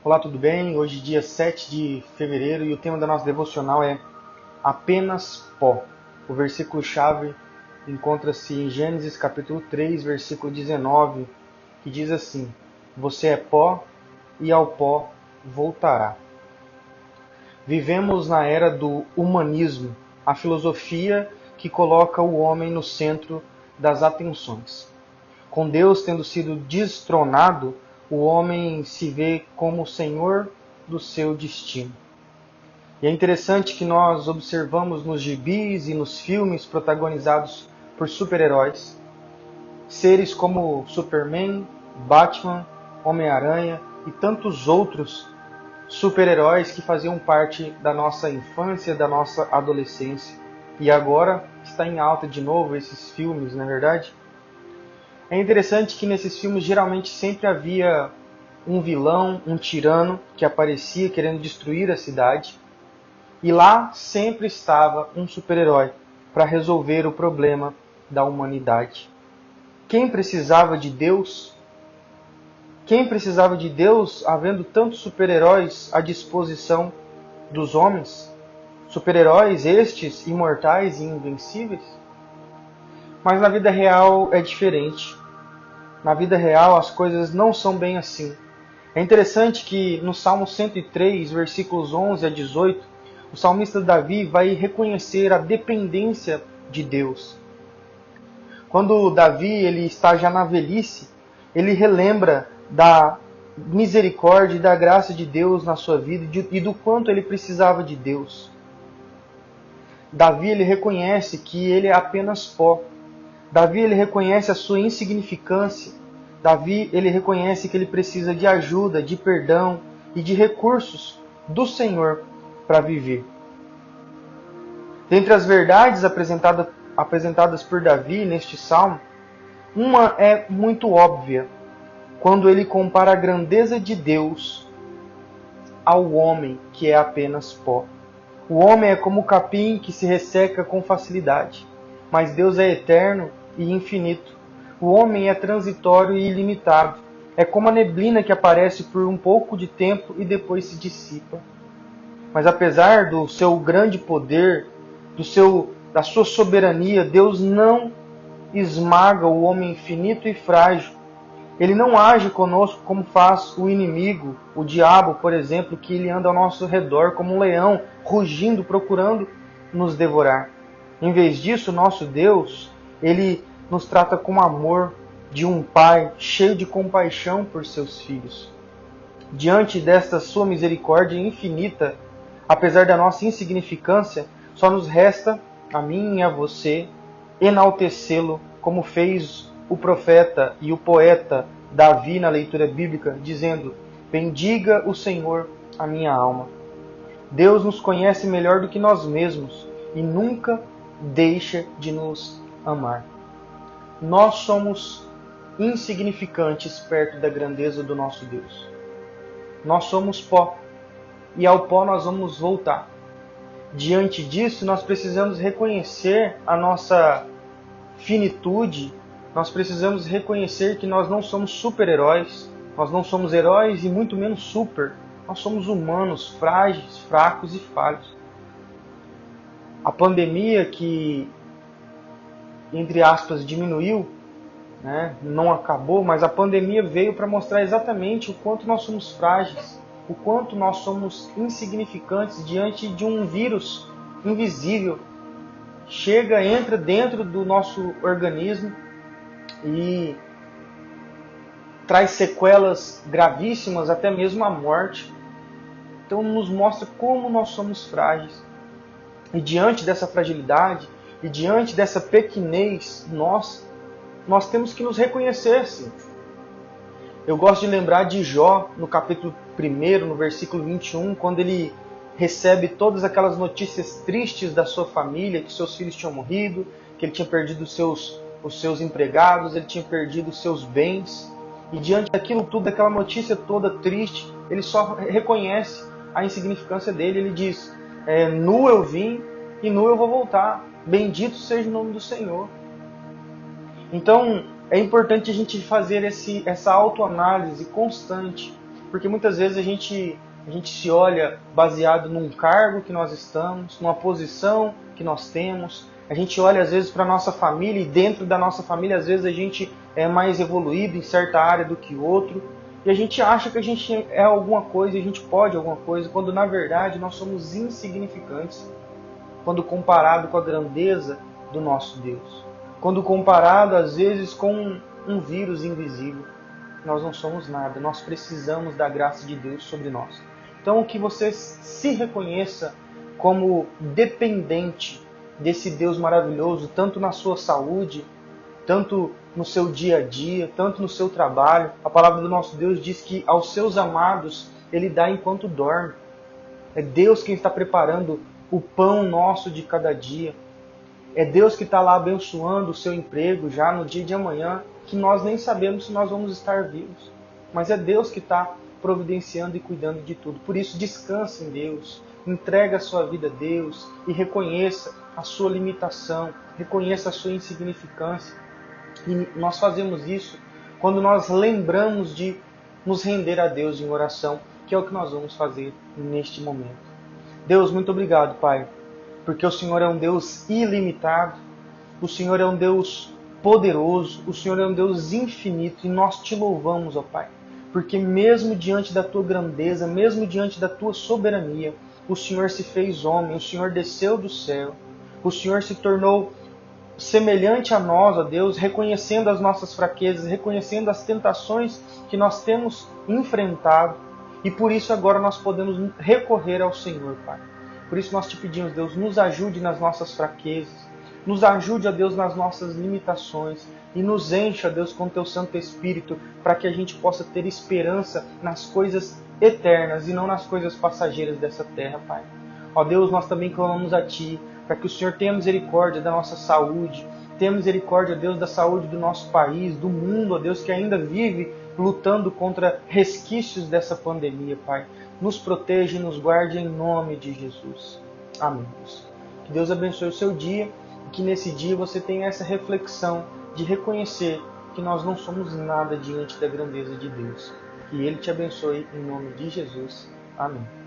Olá, tudo bem? Hoje dia 7 de fevereiro e o tema da nossa devocional é apenas pó. O versículo-chave encontra-se em Gênesis capítulo 3, versículo 19, que diz assim: Você é pó e ao pó voltará. Vivemos na era do humanismo, a filosofia que coloca o homem no centro das atenções. Com Deus tendo sido destronado, o homem se vê como o senhor do seu destino. E é interessante que nós observamos nos gibis e nos filmes protagonizados por super-heróis, seres como Superman, Batman, Homem-Aranha e tantos outros super-heróis que faziam parte da nossa infância, da nossa adolescência. E agora está em alta de novo esses filmes, não é verdade? É interessante que nesses filmes geralmente sempre havia um vilão, um tirano que aparecia querendo destruir a cidade. E lá sempre estava um super-herói para resolver o problema da humanidade. Quem precisava de Deus? Quem precisava de Deus havendo tantos super-heróis à disposição dos homens? Super-heróis estes imortais e invencíveis? Mas na vida real é diferente. Na vida real as coisas não são bem assim. É interessante que no Salmo 103, versículos 11 a 18, o salmista Davi vai reconhecer a dependência de Deus. Quando Davi ele está já na velhice, ele relembra da misericórdia e da graça de Deus na sua vida e do quanto ele precisava de Deus. Davi ele reconhece que ele é apenas pó. Davi ele reconhece a sua insignificância. Davi ele reconhece que ele precisa de ajuda, de perdão e de recursos do Senhor para viver. Dentre as verdades apresentadas por Davi neste salmo, uma é muito óbvia, quando ele compara a grandeza de Deus ao homem, que é apenas pó. O homem é como o capim que se resseca com facilidade, mas Deus é eterno e infinito. O homem é transitório e ilimitado. É como a neblina que aparece por um pouco de tempo e depois se dissipa. Mas apesar do seu grande poder, da sua soberania, Deus não esmaga o homem infinito e frágil. Ele não age conosco como faz o inimigo, o diabo, por exemplo, que ele anda ao nosso redor como um leão, rugindo, procurando nos devorar. Em vez disso, nosso Deus, ele nos trata com amor de um pai cheio de compaixão por seus filhos. Diante desta sua misericórdia infinita, apesar da nossa insignificância, só nos resta, a mim e a você, enaltecê-lo, como fez o profeta e o poeta Davi na leitura bíblica, dizendo: bendiga o Senhor a minha alma. Deus nos conhece melhor do que nós mesmos e nunca deixa de nos amar. Nós somos insignificantes perto da grandeza do nosso Deus. Nós somos pó e ao pó nós vamos voltar. Diante disso, nós precisamos reconhecer a nossa finitude. Nós precisamos reconhecer que nós não somos super-heróis, nós não somos heróis e muito menos super. Nós somos humanos, frágeis, fracos e falhos. A pandemia que, entre aspas, diminuiu, não acabou, mas a pandemia veio para mostrar exatamente o quanto nós somos frágeis, o quanto nós somos insignificantes diante de um vírus invisível. Chega, entra dentro do nosso organismo e traz sequelas gravíssimas, até mesmo a morte. Então nos mostra como nós somos frágeis. E diante dessa fragilidade, e diante dessa pequenez, nós temos que nos reconhecer, sim. Eu gosto de lembrar de Jó, no capítulo 1, no versículo 21, quando ele recebe todas aquelas notícias tristes da sua família, que seus filhos tinham morrido, que ele tinha perdido os seus empregados, ele tinha perdido os seus bens. E diante daquilo tudo, daquela notícia toda triste, ele só reconhece a insignificância dele. Ele diz: nu eu vim e nu eu vou voltar. Bendito seja o nome do Senhor. Então, é importante a gente fazer essa autoanálise constante Porque muitas vezes a gente se olha baseado num cargo que nós estamos, numa posição que nós temos. A gente olha às vezes para a nossa família e dentro da nossa família às vezes a gente é mais evoluído em certa área do que outro. E a gente acha que a gente é alguma coisa, a gente pode alguma coisa, quando na verdade nós somos insignificantes quando comparado com a grandeza do nosso Deus. Quando comparado às vezes com um vírus invisível. Nós não somos nada, nós precisamos da graça de Deus sobre nós. Então que você se reconheça como dependente desse Deus maravilhoso, tanto na sua saúde, tanto no seu dia a dia, tanto no seu trabalho. A palavra do nosso Deus diz que aos seus amados Ele dá enquanto dorme. É Deus quem está preparando o pão nosso de cada dia. É Deus que está lá abençoando o seu emprego já no dia de amanhã, que nós nem sabemos se nós vamos estar vivos. Mas é Deus que está providenciando e cuidando de tudo. Por isso, descanse em Deus, entregue a sua vida a Deus e reconheça a sua limitação, reconheça a sua insignificância. E nós fazemos isso quando nós lembramos de nos render a Deus em oração, que é o que nós vamos fazer neste momento. Deus, muito obrigado, Pai, porque o Senhor é um Deus ilimitado, o Senhor é um Deus poderoso, o Senhor é um Deus infinito e nós te louvamos, ó Pai, porque mesmo diante da tua grandeza, mesmo diante da tua soberania, o Senhor se fez homem, o Senhor desceu do céu, o Senhor se tornou semelhante a nós, ó Deus, reconhecendo as nossas fraquezas, reconhecendo as tentações que nós temos enfrentado e por isso agora nós podemos recorrer ao Senhor, Pai. Por isso nós te pedimos, Deus, nos ajude nas nossas fraquezas, nos ajude, ó Deus, nas nossas limitações e nos encha, Deus, com teu Santo Espírito para que a gente possa ter esperança nas coisas eternas e não nas coisas passageiras dessa terra, Pai. Ó Deus, nós também clamamos a Ti para que o Senhor tenha misericórdia da nossa saúde, tenha misericórdia, Deus, da saúde do nosso país, do mundo, ó Deus, que ainda vive lutando contra resquícios dessa pandemia, Pai. Nos proteja e nos guarde em nome de Jesus. Amém. Que Deus abençoe o seu dia e que nesse dia você tenha essa reflexão de reconhecer que nós não somos nada diante da grandeza de Deus. Que Ele te abençoe em nome de Jesus. Amém.